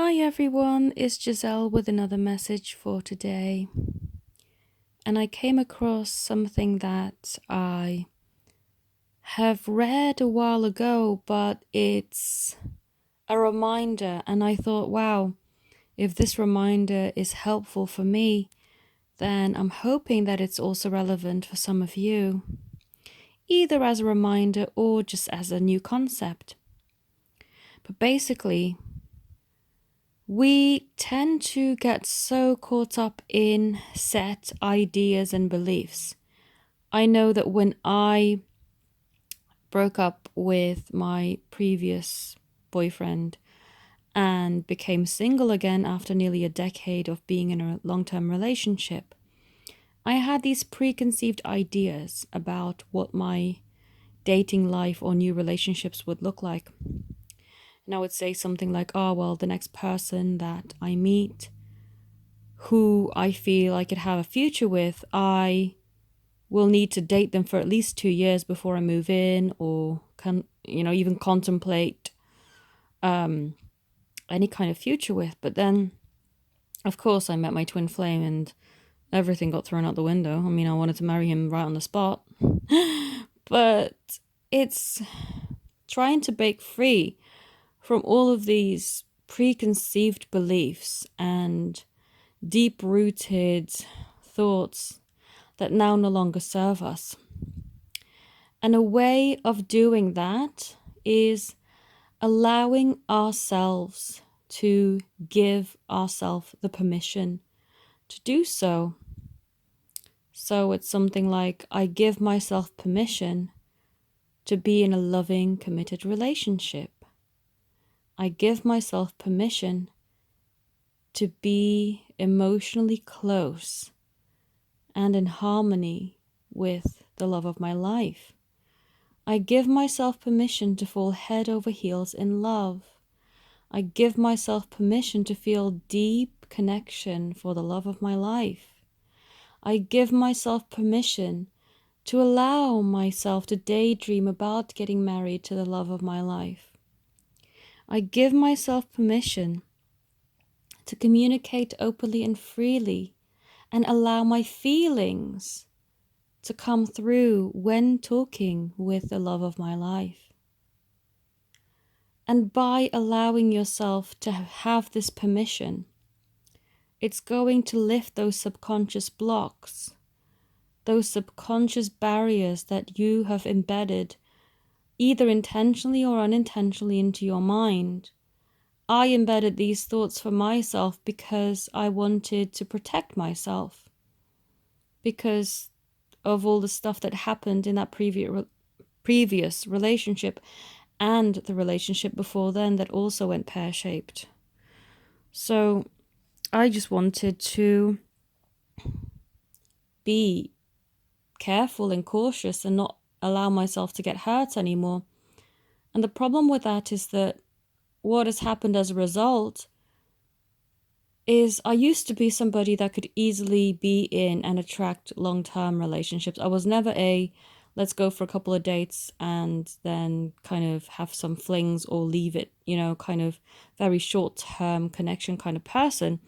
Hi everyone, it's Giselle with another message for today. And I came across something that I have read a while ago, but it's a reminder. And I thought, wow, if this reminder is helpful for me, then I'm hoping that it's also relevant for some of you, either as a reminder or just as a new concept. But basically, we tend to get so caught up in set ideas and beliefs. I know that when I broke up with my previous boyfriend and became single again after nearly a decade of being in a long term relationship, I had these preconceived ideas about what my dating life or new relationships would look like. And I would say something like, oh, well, the next person that I meet who I feel I could have a future with, I will need to date them for at least 2 years before I move in or can, even contemplate any kind of future with. But then, of course, I met my twin flame and everything got thrown out the window. I mean, I wanted to marry him right on the spot. But it's trying to break free from all of these preconceived beliefs and deep rooted thoughts that now no longer serve us. And a way of doing that is allowing ourselves to give ourselves the permission to do so. So it's something like, I give myself permission to be in a loving, committed relationship. I give myself permission to be emotionally close and in harmony with the love of my life. I give myself permission to fall head over heels in love. I give myself permission to feel deep connection for the love of my life. I give myself permission to allow myself to daydream about getting married to the love of my life. I give myself permission to communicate openly and freely and allow my feelings to come through when talking with the love of my life. And by allowing yourself to have this permission, it's going to lift those subconscious blocks, those subconscious barriers that you have embedded either intentionally or unintentionally into your mind. I embedded these thoughts for myself because I wanted to protect myself, because of all the stuff that happened in that previous relationship and the relationship before then that also went pear-shaped. So I just wanted to be careful and cautious and not allow myself to get hurt anymore. And the problem with that is that what has happened as a result is I used to be somebody that could easily be in and attract long-term relationships. I was never a let's go for a couple of dates and then kind of have some flings or leave it, kind of very short-term connection kind of person.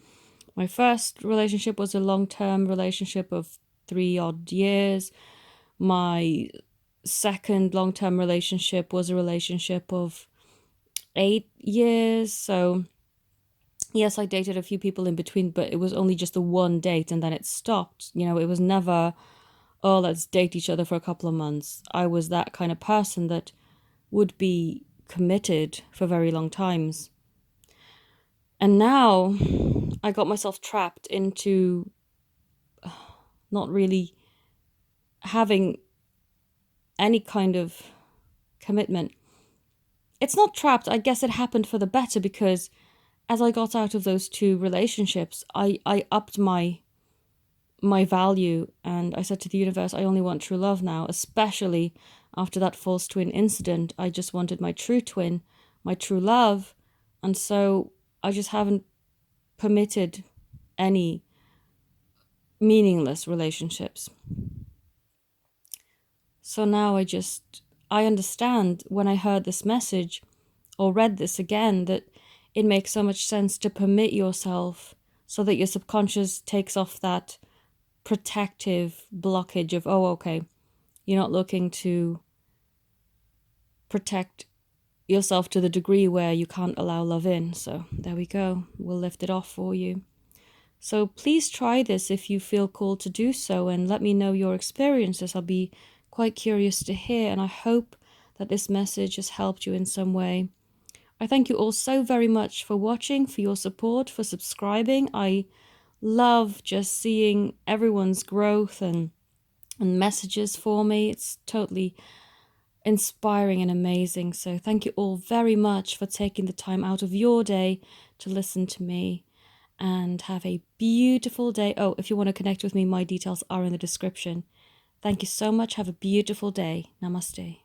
My first relationship was a long-term relationship of 3 odd years. My second long-term relationship was a relationship of 8 years. So yes, I dated a few people in between, but it was only just the one date and then it stopped. It was never, oh, let's date each other for a couple of months. I was that kind of person that would be committed for very long times. And now I got myself trapped into not really having any kind of commitment. It's not trapped. I guess it happened for the better because as I got out of those two relationships, I upped my value and I said to the universe, I only want true love now, especially after that false twin incident. I just wanted my true twin, my true love. And so I just haven't permitted any meaningless relationships. So now I understand when I heard this message or read this again that it makes so much sense to permit yourself so that your subconscious takes off that protective blockage of, oh, okay, you're not looking to protect yourself to the degree where you can't allow love in. So there we go. We'll lift it off for you. So please try this if you feel called to do so, and let me know your experiences. I'll be quite curious to hear, and I hope that this message has helped you in some way. I thank you all so very much for watching, for your support, for subscribing. I love just seeing everyone's growth and messages for me. It's totally inspiring and amazing. So thank you all very much for taking the time out of your day to listen to me, and have a beautiful day. Oh, if you want to connect with me, my details are in the description. Thank you so much. Have a beautiful day. Namaste.